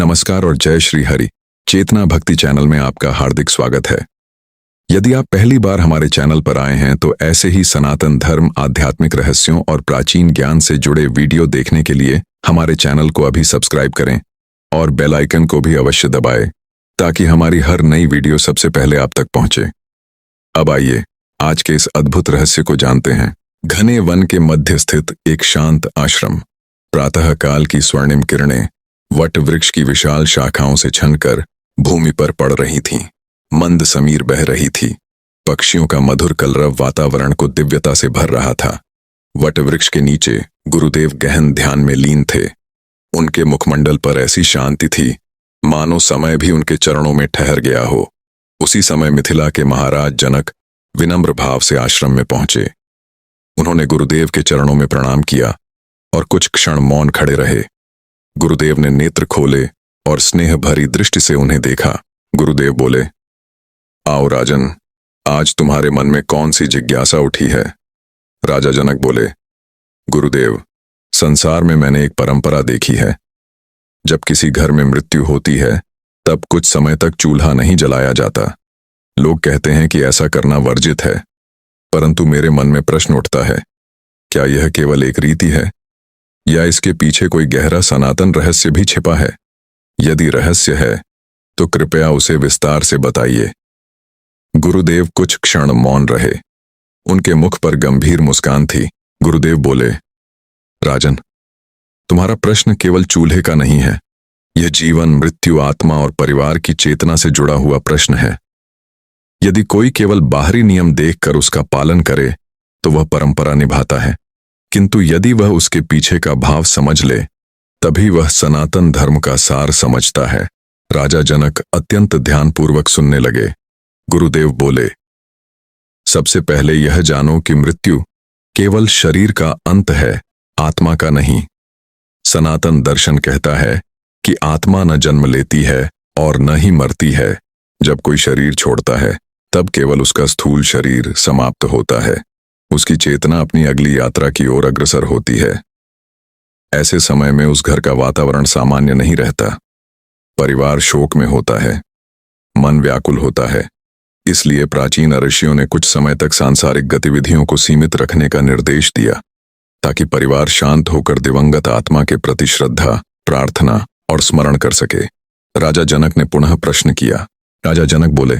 नमस्कार और जय श्री हरि। चेतना भक्ति चैनल में आपका हार्दिक स्वागत है। यदि आप पहली बार हमारे चैनल पर आए हैं तो ऐसे ही सनातन धर्म, आध्यात्मिक रहस्यों और प्राचीन ज्ञान से जुड़े वीडियो देखने के लिए हमारे चैनल को अभी सब्सक्राइब करें और बेल आइकन को भी अवश्य दबाएं ताकि हमारी हर नई वीडियो सबसे पहले आप तक पहुंचे। अब आइए आज के इस अद्भुत रहस्य को जानते हैं। घने वन के मध्य स्थित एक शांत आश्रम। प्रातः काल की स्वर्णिम किरणें वट वृक्ष की विशाल शाखाओं से छनकर भूमि पर पड़ रही थीं। मंद समीर बह रही थी। पक्षियों का मधुर कलरव वातावरण को दिव्यता से भर रहा था। वट वृक्ष के नीचे गुरुदेव गहन ध्यान में लीन थे। उनके मुखमंडल पर ऐसी शांति थी मानो समय भी उनके चरणों में ठहर गया हो। उसी समय मिथिला के महाराज जनक विनम्र भाव से आश्रम में पहुंचे। उन्होंने गुरुदेव के चरणों में प्रणाम किया और कुछ क्षण मौन खड़े रहे। गुरुदेव ने नेत्र खोले और स्नेह भरी दृष्टि से उन्हें देखा। गुरुदेव बोले, आओ राजन, आज तुम्हारे मन में कौन सी जिज्ञासा उठी है? राजा जनक बोले, गुरुदेव, संसार में मैंने एक परंपरा देखी है। जब किसी घर में मृत्यु होती है तब कुछ समय तक चूल्हा नहीं जलाया जाता। लोग कहते हैं कि ऐसा करना वर्जित है, परंतु मेरे मन में प्रश्न उठता है, क्या यह केवल एक रीति है या इसके पीछे कोई गहरा सनातन रहस्य भी छिपा है? यदि रहस्य है तो कृपया उसे विस्तार से बताइए। गुरुदेव कुछ क्षण मौन रहे। उनके मुख पर गंभीर मुस्कान थी। गुरुदेव बोले, राजन, तुम्हारा प्रश्न केवल चूल्हे का नहीं है। यह जीवन, मृत्यु, आत्मा और परिवार की चेतना से जुड़ा हुआ प्रश्न है। यदि कोई केवल बाहरी नियम देखकर उसका पालन करे तो वह परंपरा निभाता है, किंतु यदि वह उसके पीछे का भाव समझ ले तभी वह सनातन धर्म का सार समझता है। राजा जनक अत्यंत ध्यानपूर्वक सुनने लगे। गुरुदेव बोले, सबसे पहले यह जानो कि मृत्यु केवल शरीर का अंत है, आत्मा का नहीं। सनातन दर्शन कहता है कि आत्मा न जन्म लेती है और न ही मरती है। जब कोई शरीर छोड़ता है तब केवल उसका स्थूल शरीर समाप्त होता है। उसकी चेतना अपनी अगली यात्रा की ओर अग्रसर होती है। ऐसे समय में उस घर का वातावरण सामान्य नहीं रहता। परिवार शोक में होता है, मन व्याकुल होता है। इसलिए प्राचीन ऋषियों ने कुछ समय तक सांसारिक गतिविधियों को सीमित रखने का निर्देश दिया ताकि परिवार शांत होकर दिवंगत आत्मा के प्रति श्रद्धा, प्रार्थना और स्मरण कर सके। राजा जनक ने पुनः प्रश्न किया। राजा जनक बोले,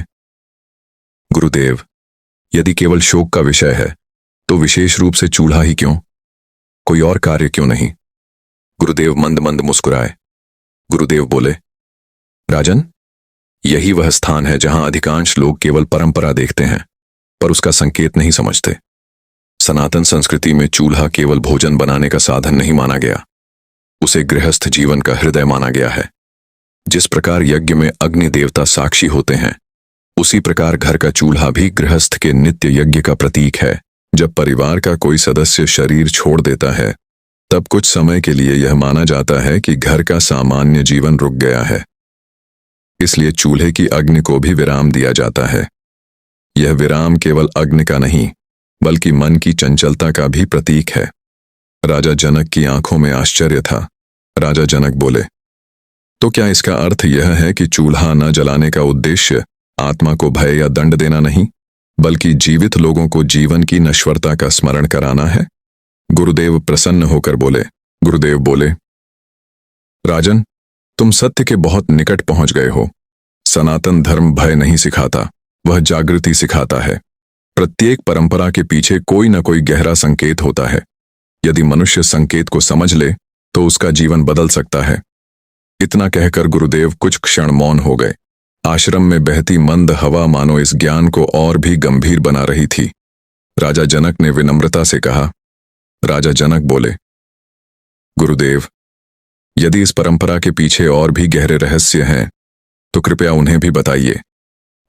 गुरुदेव, यदि केवल शोक का विषय है तो विशेष रूप से चूल्हा ही क्यों? कोई और कार्य क्यों नहीं? गुरुदेव मंद मंद मुस्कुराए। गुरुदेव बोले, राजन, यही वह स्थान है जहां अधिकांश लोग केवल परंपरा देखते हैं पर उसका संकेत नहीं समझते। सनातन संस्कृति में चूल्हा केवल भोजन बनाने का साधन नहीं माना गया, उसे गृहस्थ जीवन का हृदय माना गया है। जिस प्रकार यज्ञ में अग्नि देवता साक्षी होते हैं, उसी प्रकार घर का चूल्हा भी गृहस्थ के नित्य यज्ञ का प्रतीक है। जब परिवार का कोई सदस्य शरीर छोड़ देता है तब कुछ समय के लिए यह माना जाता है कि घर का सामान्य जीवन रुक गया है। इसलिए चूल्हे की अग्नि को भी विराम दिया जाता है। यह विराम केवल अग्नि का नहीं बल्कि मन की चंचलता का भी प्रतीक है। राजा जनक की आंखों में आश्चर्य था। राजा जनक बोले, तो क्या इसका अर्थ यह है कि चूल्हा न जलाने का उद्देश्य आत्मा को भय या दंड देना नहीं बल्कि जीवित लोगों को जीवन की नश्वरता का स्मरण कराना है? गुरुदेव प्रसन्न होकर बोले। गुरुदेव बोले, राजन, तुम सत्य के बहुत निकट पहुंच गए हो। सनातन धर्म भय नहीं सिखाता, वह जागृति सिखाता है। प्रत्येक परंपरा के पीछे कोई न कोई गहरा संकेत होता है। यदि मनुष्य संकेत को समझ ले तो उसका जीवन बदल सकता है। इतना कहकर गुरुदेव कुछ क्षण मौन हो गए। आश्रम में बहती मंद हवा मानो इस ज्ञान को और भी गंभीर बना रही थी। राजा जनक ने विनम्रता से कहा। राजा जनक बोले, गुरुदेव, यदि इस परंपरा के पीछे और भी गहरे रहस्य हैं तो कृपया उन्हें भी बताइए।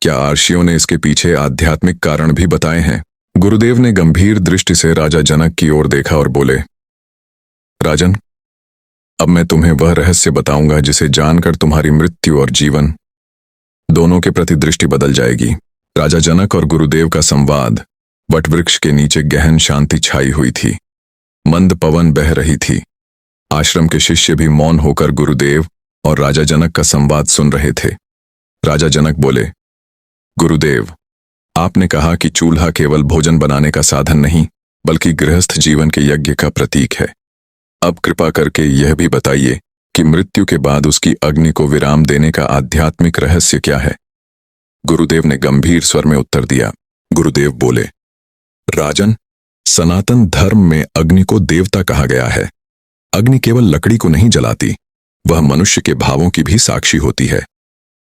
क्या आर्षियों ने इसके पीछे आध्यात्मिक कारण भी बताए हैं? गुरुदेव ने गंभीर दृष्टि से राजा जनक की ओर देखा और बोले, राजन, अब मैं तुम्हें वह रहस्य बताऊंगा जिसे जानकर तुम्हारी मृत्यु और जीवन दोनों के प्रति दृष्टि बदल जाएगी। राजा जनक और गुरुदेव का संवाद। वटवृक्ष के नीचे गहन शांति छाई हुई थी। मंद पवन बह रही थी। आश्रम के शिष्य भी मौन होकर गुरुदेव और राजा जनक का संवाद सुन रहे थे। राजा जनक बोले, गुरुदेव, आपने कहा कि चूल्हा केवल भोजन बनाने का साधन नहीं बल्कि गृहस्थ जीवन के यज्ञ का प्रतीक है। अब कृपा करके यह भी बताइए कि मृत्यु के बाद उसकी अग्नि को विराम देने का आध्यात्मिक रहस्य क्या है। गुरुदेव ने गंभीर स्वर में उत्तर दिया। गुरुदेव बोले, राजन, सनातन धर्म में अग्नि को देवता कहा गया है। अग्नि केवल लकड़ी को नहीं जलाती, वह मनुष्य के भावों की भी साक्षी होती है।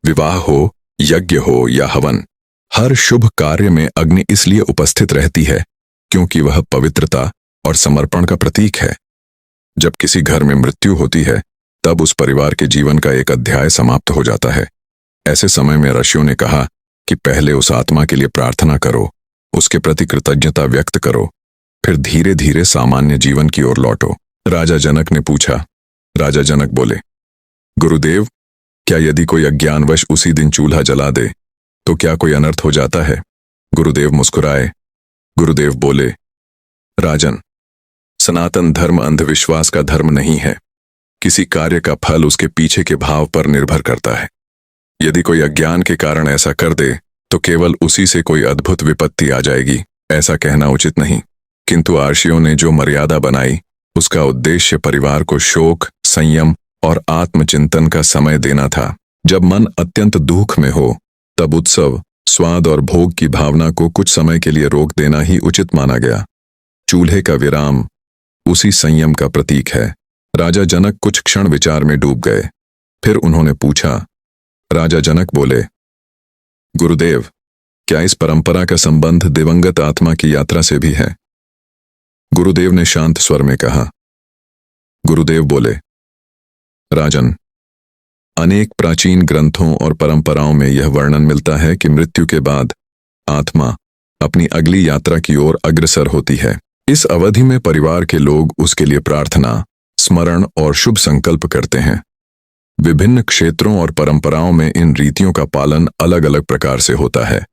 विवाह हो, यज्ञ हो या हवन, हर शुभ कार्य में अग्नि इसलिए उपस्थित रहती है क्योंकि वह पवित्रता और समर्पण का प्रतीक है। जब किसी घर में मृत्यु होती है तब उस परिवार के जीवन का एक अध्याय समाप्त हो जाता है। ऐसे समय में ऋषियों ने कहा कि पहले उस आत्मा के लिए प्रार्थना करो, उसके प्रति कृतज्ञता व्यक्त करो, फिर धीरे धीरे सामान्य जीवन की ओर लौटो। राजा जनक ने पूछा। राजा जनक बोले, गुरुदेव, क्या यदि कोई अज्ञानवश उसी दिन चूल्हा जला दे तो क्या कोई अनर्थ हो जाता है? गुरुदेव मुस्कुराए। गुरुदेव बोले, राजन, सनातन धर्म अंधविश्वास का धर्म नहीं है। किसी कार्य का फल उसके पीछे के भाव पर निर्भर करता है। यदि कोई अज्ञान के कारण ऐसा कर दे तो केवल उसी से कोई अद्भुत विपत्ति आ जाएगी, ऐसा कहना उचित नहीं। किंतु आर्षियों ने जो मर्यादा बनाई उसका उद्देश्य परिवार को शोक, संयम और आत्मचिंतन का समय देना था। जब मन अत्यंत दुख में हो तब उत्सव, स्वाद और भोग की भावना को कुछ समय के लिए रोक देना ही उचित माना गया। चूल्हे का विराम उसी संयम का प्रतीक है। राजा जनक कुछ क्षण विचार में डूब गए। फिर उन्होंने पूछा। राजा जनक बोले, गुरुदेव, क्या इस परंपरा का संबंध दिवंगत आत्मा की यात्रा से भी है? गुरुदेव ने शांत स्वर में कहा। गुरुदेव बोले, राजन, अनेक प्राचीन ग्रंथों और परंपराओं में यह वर्णन मिलता है कि मृत्यु के बाद आत्मा अपनी अगली यात्रा की ओर अग्रसर होती है। इस अवधि में परिवार के लोग उसके लिए प्रार्थना, स्मरण और शुभ संकल्प करते हैं। विभिन्न क्षेत्रों और परंपराओं में इन रीतियों का पालन अलग अलग प्रकार से होता है।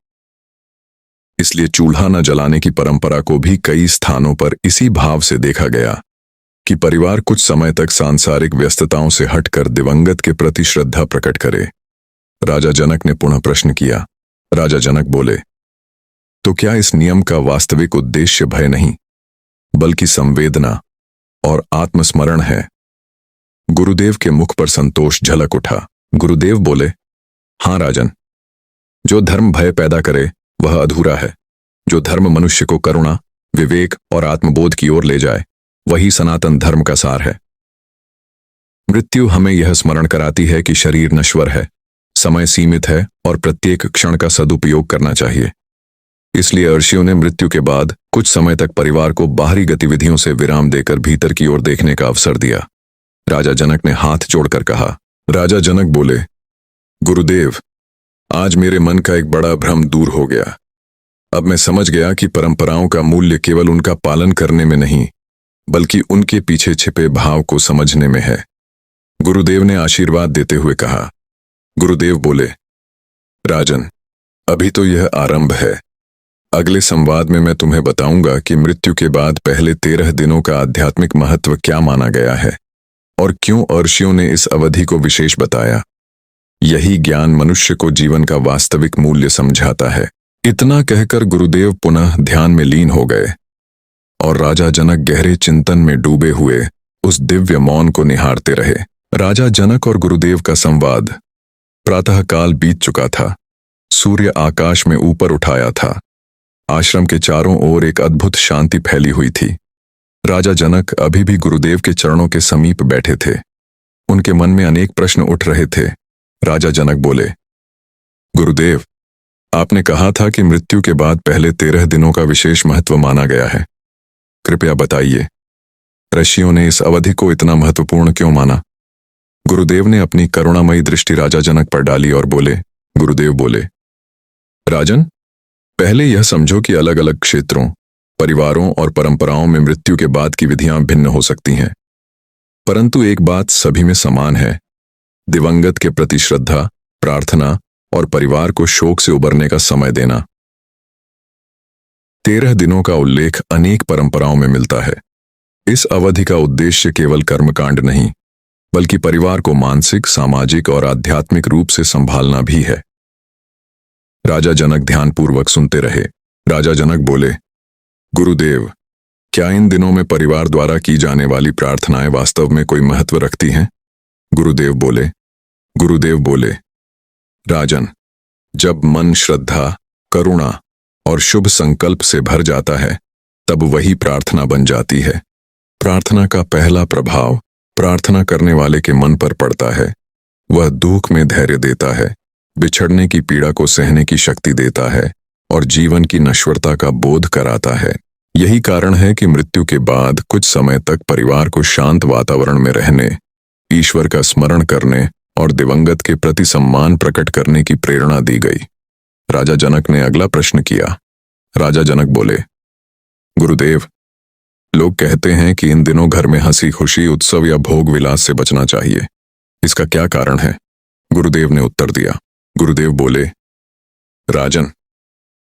इसलिए चूल्हा न जलाने की परंपरा को भी कई स्थानों पर इसी भाव से देखा गया कि परिवार कुछ समय तक सांसारिक व्यस्तताओं से हटकर दिवंगत के प्रति श्रद्धा प्रकट करे। राजा जनक ने पुनः प्रश्न किया। राजा जनक बोले, तो क्या इस नियम का वास्तविक उद्देश्य भय नहीं बल्कि संवेदना और आत्मस्मरण है? गुरुदेव के मुख पर संतोष झलक उठा। गुरुदेव बोले, हां राजन, जो धर्म भय पैदा करे वह अधूरा है। जो धर्म मनुष्य को करुणा, विवेक और आत्मबोध की ओर ले जाए वही सनातन धर्म का सार है। मृत्यु हमें यह स्मरण कराती है कि शरीर नश्वर है, समय सीमित है और प्रत्येक क्षण का सदुपयोग करना चाहिए। इसलिए ऋषियों ने मृत्यु के बाद कुछ समय तक परिवार को बाहरी गतिविधियों से विराम देकर भीतर की ओर देखने का अवसर दिया। राजा जनक ने हाथ जोड़कर कहा। राजा जनक बोले, गुरुदेव, आज मेरे मन का एक बड़ा भ्रम दूर हो गया। अब मैं समझ गया कि परंपराओं का मूल्य केवल उनका पालन करने में नहीं बल्कि उनके पीछे छिपे भाव को समझने में है। गुरुदेव ने आशीर्वाद देते हुए कहा। गुरुदेव बोले, राजन, अभी तो यह आरंभ है। अगले संवाद में मैं तुम्हें बताऊंगा कि मृत्यु के बाद पहले 13 दिनों का आध्यात्मिक महत्व क्या माना गया है और क्यों ऋषियों ने इस अवधि को विशेष बताया। यही ज्ञान मनुष्य को जीवन का वास्तविक मूल्य समझाता है। इतना कहकर गुरुदेव पुनः ध्यान में लीन हो गए और राजा जनक गहरे चिंतन में डूबे हुए उस दिव्य मौन को निहारते रहे। राजा जनक और गुरुदेव का संवाद। प्रातःकाल बीत चुका था। सूर्य आकाश में ऊपर उठाया था। आश्रम के चारों ओर एक अद्भुत शांति फैली हुई थी। राजा जनक अभी भी गुरुदेव के चरणों के समीप बैठे थे। उनके मन में अनेक प्रश्न उठ रहे थे। राजा जनक बोले, गुरुदेव, आपने कहा था कि मृत्यु के बाद पहले 13 दिनों का विशेष महत्व माना गया है। कृपया बताइए, ऋषियों ने इस अवधि को इतना महत्वपूर्ण क्यों माना? गुरुदेव ने अपनी करुणामयी दृष्टि राजा जनक पर डाली और बोले। गुरुदेव बोले, राजन, पहले यह समझो कि अलग अलग क्षेत्रों, परिवारों और परंपराओं में मृत्यु के बाद की विधियां भिन्न हो सकती हैं, परंतु एक बात सभी में समान है। दिवंगत के प्रति श्रद्धा, प्रार्थना और परिवार को शोक से उबरने का समय देना। 13 दिनों का उल्लेख अनेक परंपराओं में मिलता है। इस अवधि का उद्देश्य केवल कर्मकांड नहीं बल्कि परिवार को मानसिक, सामाजिक और आध्यात्मिक रूप से संभालना भी है। राजा जनक ध्यानपूर्वक सुनते रहे। राजा जनक बोले, गुरुदेव, क्या इन दिनों में परिवार द्वारा की जाने वाली प्रार्थनाएं वास्तव में कोई महत्व रखती हैं? गुरुदेव बोले, राजन, जब मन श्रद्धा, करुणा और शुभ संकल्प से भर जाता है, तब वही प्रार्थना बन जाती है। प्रार्थना का पहला प्रभाव प्रार्थना करने वाले के मन पर पड़ता है। वह दुख में धैर्य देता है, बिछड़ने की पीड़ा को सहने की शक्ति देता है और जीवन की नश्वरता का बोध कराता है। यही कारण है कि मृत्यु के बाद कुछ समय तक परिवार को शांत वातावरण में रहने, ईश्वर का स्मरण करने और दिवंगत के प्रति सम्मान प्रकट करने की प्रेरणा दी गई। राजा जनक ने अगला प्रश्न किया। राजा जनक बोले, गुरुदेव, लोग कहते हैं कि इन दिनों घर में हंसी खुशी, उत्सव या भोग विलास से बचना चाहिए। इसका क्या कारण है? गुरुदेव ने उत्तर दिया। गुरुदेव बोले, राजन,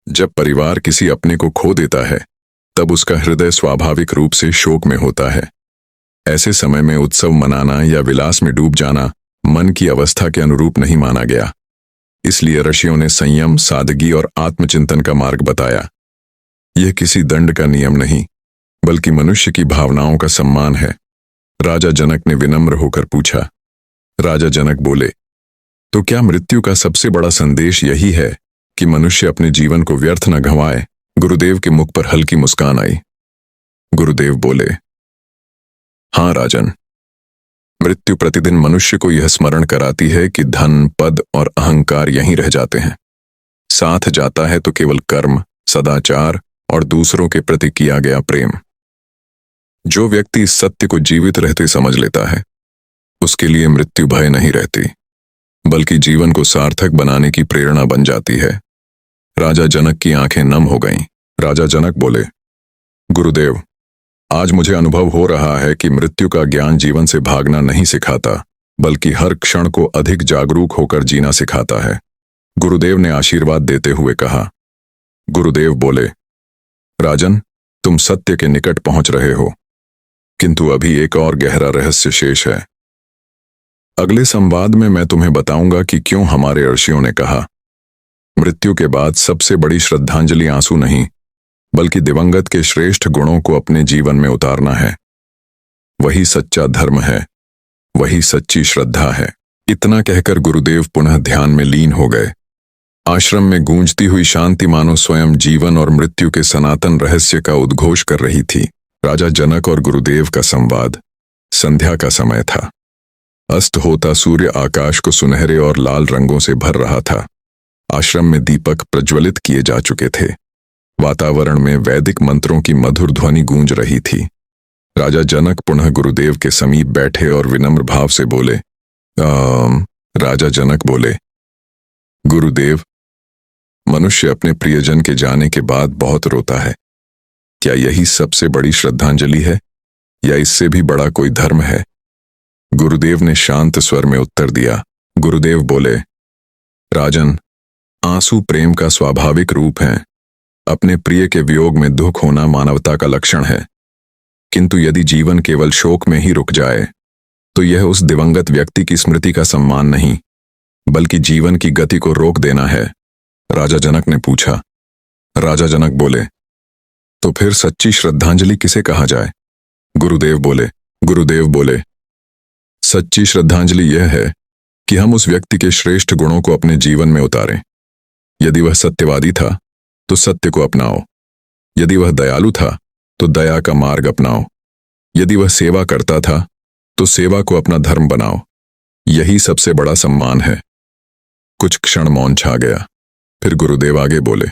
जब परिवार किसी अपने को खो देता है, तब उसका हृदय स्वाभाविक रूप से शोक में होता है। ऐसे समय में उत्सव मनाना या विलास में डूब जाना मन की अवस्था के अनुरूप नहीं माना गया। इसलिए ऋषियों ने संयम, सादगी और आत्मचिंतन का मार्ग बताया। यह किसी दंड का नियम नहीं, बल्कि मनुष्य की भावनाओं का सम्मान है। राजा जनक ने विनम्र होकर पूछा। राजा जनक बोले, तो क्या मृत्यु का सबसे बड़ा संदेश यही है कि मनुष्य अपने जीवन को व्यर्थ न गंवाए? गुरुदेव के मुख पर हल्की मुस्कान आई। गुरुदेव बोले, हाँ राजन, मृत्यु प्रतिदिन मनुष्य को यह स्मरण कराती है कि धन, पद और अहंकार यहीं रह जाते हैं। साथ जाता है तो केवल कर्म, सदाचार और दूसरों के प्रति किया गया प्रेम। जो व्यक्ति इस सत्य को जीवित रहते समझ लेता है, उसके लिए मृत्यु भय नहीं रहती, बल्कि जीवन को सार्थक बनाने की प्रेरणा बन जाती है। राजा जनक की आंखें नम हो गईं। राजा जनक बोले, गुरुदेव, आज मुझे अनुभव हो रहा है कि मृत्यु का ज्ञान जीवन से भागना नहीं सिखाता, बल्कि हर क्षण को अधिक जागरूक होकर जीना सिखाता है। गुरुदेव ने आशीर्वाद देते हुए कहा। गुरुदेव बोले, राजन, तुम सत्य के निकट पहुंच रहे हो, किंतु अभी एक और गहरा रहस्य शेष है। अगले संवाद में मैं तुम्हें बताऊंगा कि क्यों हमारे ऋषियों ने कहा, मृत्यु के बाद सबसे बड़ी श्रद्धांजलि आंसू नहीं, बल्कि दिवंगत के श्रेष्ठ गुणों को अपने जीवन में उतारना है। वही सच्चा धर्म है, वही सच्ची श्रद्धा है। इतना कहकर गुरुदेव पुनः ध्यान में लीन हो गए। आश्रम में गूंजती हुई शांति मानो स्वयं जीवन और मृत्यु के सनातन रहस्य का उद्घोष कर रही थी। राजा जनक और गुरुदेव का संवाद। संध्या का समय था। अस्त होता सूर्य आकाश को सुनहरे और लाल रंगों से भर रहा था। आश्रम में दीपक प्रज्वलित किए जा चुके थे। वातावरण में वैदिक मंत्रों की मधुर ध्वनि गूंज रही थी। राजा जनक पुनः गुरुदेव के समीप बैठे और विनम्र भाव से बोले, राजा जनक बोले, गुरुदेव, मनुष्य अपने प्रियजन के जाने के बाद बहुत रोता है। क्या यही सबसे बड़ी श्रद्धांजलि है, या इससे भी बड़ा कोई धर्म है? गुरुदेव ने शांत स्वर में उत्तर दिया। गुरुदेव बोले, राजन, आंसू प्रेम का स्वाभाविक रूप है। अपने प्रिय के वियोग में दुख होना मानवता का लक्षण है, किंतु यदि जीवन केवल शोक में ही रुक जाए, तो यह उस दिवंगत व्यक्ति की स्मृति का सम्मान नहीं, बल्कि जीवन की गति को रोक देना है। राजा जनक ने पूछा। राजा जनक बोले, तो फिर सच्ची श्रद्धांजलि किसे कहा जाए? गुरुदेव बोले, सच्ची श्रद्धांजलि यह है कि हम उस व्यक्ति के श्रेष्ठ गुणों को अपने जीवन में उतारें। यदि वह सत्यवादी था तो सत्य को अपनाओ, यदि वह दयालु था तो दया का मार्ग अपनाओ, यदि वह सेवा करता था तो सेवा को अपना धर्म बनाओ। यही सबसे बड़ा सम्मान है। कुछ क्षण मौन छा गया। फिर गुरुदेव आगे बोले।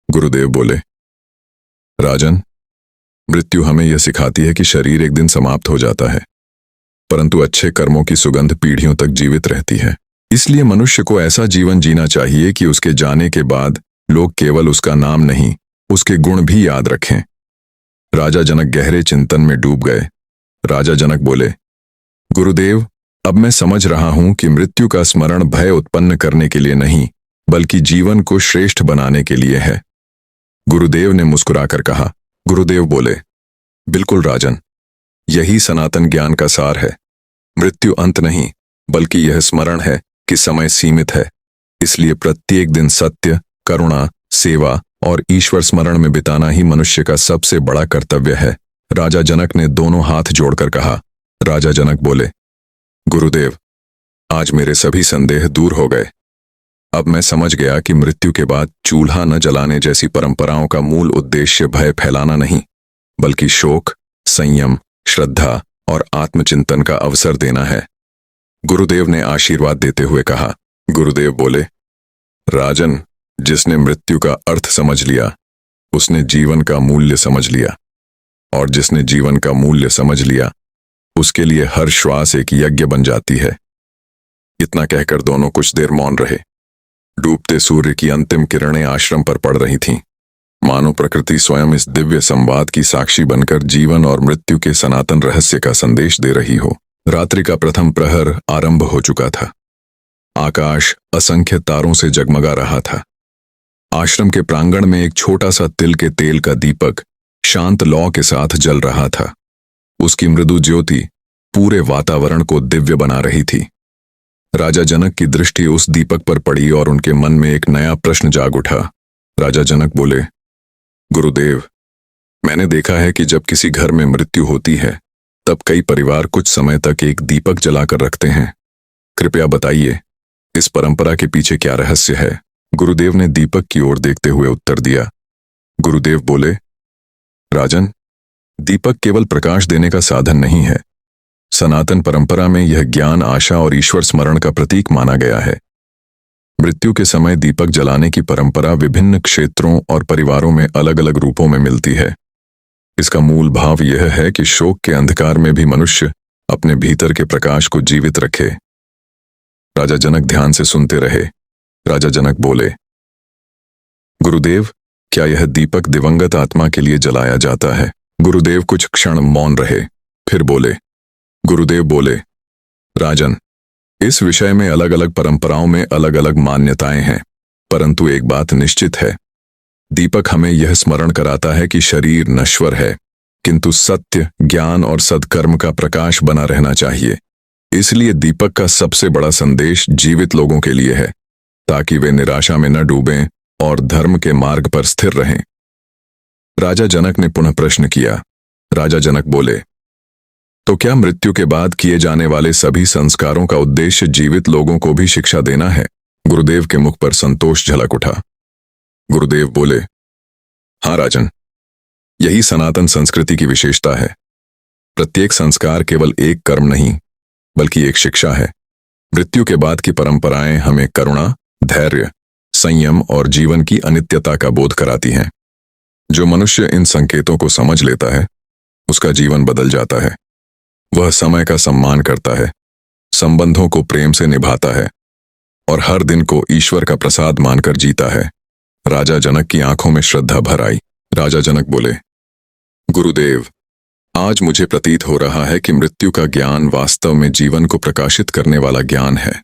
गुरुदेव बोले, राजन, मृत्यु हमें यह सिखाती है कि शरीर एक दिन समाप्त हो जाता है, परंतु अच्छे कर्मों की सुगंध पीढ़ियों तक जीवित रहती है। इसलिए मनुष्य को ऐसा जीवन जीना चाहिए कि उसके जाने के बाद लोग केवल उसका नाम नहीं, उसके गुण भी याद रखें। राजा जनक गहरे चिंतन में डूब गए। राजा जनक बोले, गुरुदेव, अब मैं समझ रहा हूं कि मृत्यु का स्मरण भय उत्पन्न करने के लिए नहीं, बल्कि जीवन को श्रेष्ठ बनाने के लिए है। गुरुदेव ने मुस्कुराकर कहा। गुरुदेव बोले, बिल्कुल राजन, यही सनातन ज्ञान का सार है। मृत्यु अंत नहीं, बल्कि यह स्मरण है कि समय सीमित है। इसलिए प्रत्येक दिन सत्य, करुणा, सेवा और ईश्वर स्मरण में बिताना ही मनुष्य का सबसे बड़ा कर्तव्य है। राजा जनक ने दोनों हाथ जोड़कर कहा। राजा जनक बोले, गुरुदेव, आज मेरे सभी संदेह दूर हो गए। अब मैं समझ गया कि मृत्यु के बाद चूल्हा न जलाने जैसी परंपराओं का मूल उद्देश्य भय फैलाना नहीं, बल्कि शोक, संयम, श्रद्धा और आत्मचिंतन का अवसर देना है। गुरुदेव ने आशीर्वाद देते हुए कहा। गुरुदेव बोले, राजन, जिसने मृत्यु का अर्थ समझ लिया, उसने जीवन का मूल्य समझ लिया, और जिसने जीवन का मूल्य समझ लिया, उसके लिए हर श्वास एक यज्ञ बन जाती है। इतना कहकर दोनों कुछ देर मौन रहे। डूबते सूर्य की अंतिम किरणें आश्रम पर पड़ रही थीं, मानो प्रकृति स्वयं इस दिव्य संवाद की साक्षी बनकर जीवन और मृत्यु के सनातन रहस्य का संदेश दे रही हो। रात्रि का प्रथम प्रहर आरंभ हो चुका था। आकाश असंख्य तारों से जगमगा रहा था। आश्रम के प्रांगण में एक छोटा सा तिल के तेल का दीपक शांत लौ के साथ जल रहा था। उसकी मृदु ज्योति पूरे वातावरण को दिव्य बना रही थी। राजा जनक की दृष्टि उस दीपक पर पड़ी और उनके मन में एक नया प्रश्न जाग उठा। राजा जनक बोले, गुरुदेव, मैंने देखा है कि जब किसी घर में मृत्यु होती है, तब कई परिवार कुछ समय तक एक दीपक जलाकर रखते हैं। कृपया बताइए, इस परंपरा के पीछे क्या रहस्य है? गुरुदेव ने दीपक की ओर देखते हुए उत्तर दिया। गुरुदेव बोले, राजन, दीपक केवल प्रकाश देने का साधन नहीं है। सनातन परंपरा में यह ज्ञान, आशा और ईश्वर स्मरण का प्रतीक माना गया है। मृत्यु के समय दीपक जलाने की परंपरा विभिन्न क्षेत्रों और परिवारों में अलग अलग रूपों में मिलती है। इसका मूल भाव यह है कि शोक के अंधकार में भी मनुष्य अपने भीतर के प्रकाश को जीवित रखे। राजा जनक ध्यान से सुनते रहे। राजा जनक बोले, गुरुदेव, क्या यह दीपक दिवंगत आत्मा के लिए जलाया जाता है? गुरुदेव कुछ क्षण मौन रहे, फिर बोले। गुरुदेव बोले, राजन, इस विषय में अलग अलग परंपराओं में अलग अलग मान्यताएं हैं, परंतु एक बात निश्चित है, दीपक हमें यह स्मरण कराता है कि शरीर नश्वर है, किंतु सत्य, ज्ञान और सद्कर्म का प्रकाश बना रहना चाहिए। इसलिए दीपक का सबसे बड़ा संदेश जीवित लोगों के लिए है, ताकि वे निराशा में न डूबें और धर्म के मार्ग पर स्थिर रहें। राजा जनक ने पुनः प्रश्न किया। राजा जनक बोले, तो क्या मृत्यु के बाद किए जाने वाले सभी संस्कारों का उद्देश्य जीवित लोगों को भी शिक्षा देना है? गुरुदेव के मुख पर संतोष झलक उठा। गुरुदेव बोले, हाँ राजन, यही सनातन संस्कृति की विशेषता है। प्रत्येक संस्कार केवल एक कर्म नहीं, बल्कि एक शिक्षा है। मृत्यु के बाद की परंपराएं हमें करुणा, धैर्य, संयम और जीवन की अनित्यता का बोध कराती हैं। जो मनुष्य इन संकेतों को समझ लेता है, उसका जीवन बदल जाता है। वह समय का सम्मान करता है, संबंधों को प्रेम से निभाता है और हर दिन को ईश्वर का प्रसाद मानकर जीता है। राजा जनक की आंखों में श्रद्धा भर आई। राजा जनक बोले, गुरुदेव, आज मुझे प्रतीत हो रहा है कि मृत्यु का ज्ञान वास्तव में जीवन को प्रकाशित करने वाला ज्ञान है।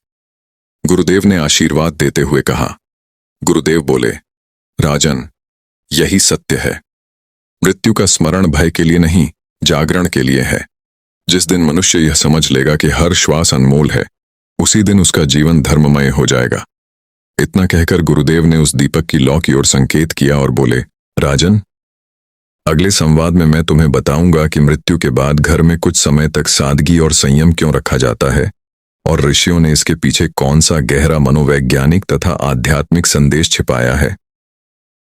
गुरुदेव ने आशीर्वाद देते हुए कहा। गुरुदेव बोले, राजन, यही सत्य है। मृत्यु का स्मरण भय के लिए नहीं, जागरण के लिए है। जिस दिन मनुष्य यह समझ लेगा कि हर श्वास अनमोल है, उसी दिन उसका जीवन धर्ममय हो जाएगा। इतना कहकर गुरुदेव ने उस दीपक की लौ की ओर संकेत किया और बोले, राजन, अगले संवाद में मैं तुम्हें बताऊंगा कि मृत्यु के बाद घर में कुछ समय तक सादगी और संयम क्यों रखा जाता है और ऋषियों ने इसके पीछे कौन सा गहरा मनोवैज्ञानिक तथा आध्यात्मिक संदेश छिपाया है।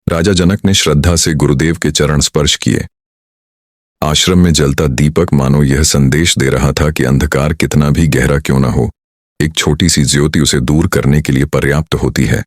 राजा जनक ने श्रद्धा से गुरुदेव के चरण स्पर्श किए। आश्रम में जलता दीपक मानो यह संदेश दे रहा था कि अंधकार कितना भी गहरा क्यों न हो, एक छोटी सी ज्योति उसे दूर करने के लिए पर्याप्त होती है।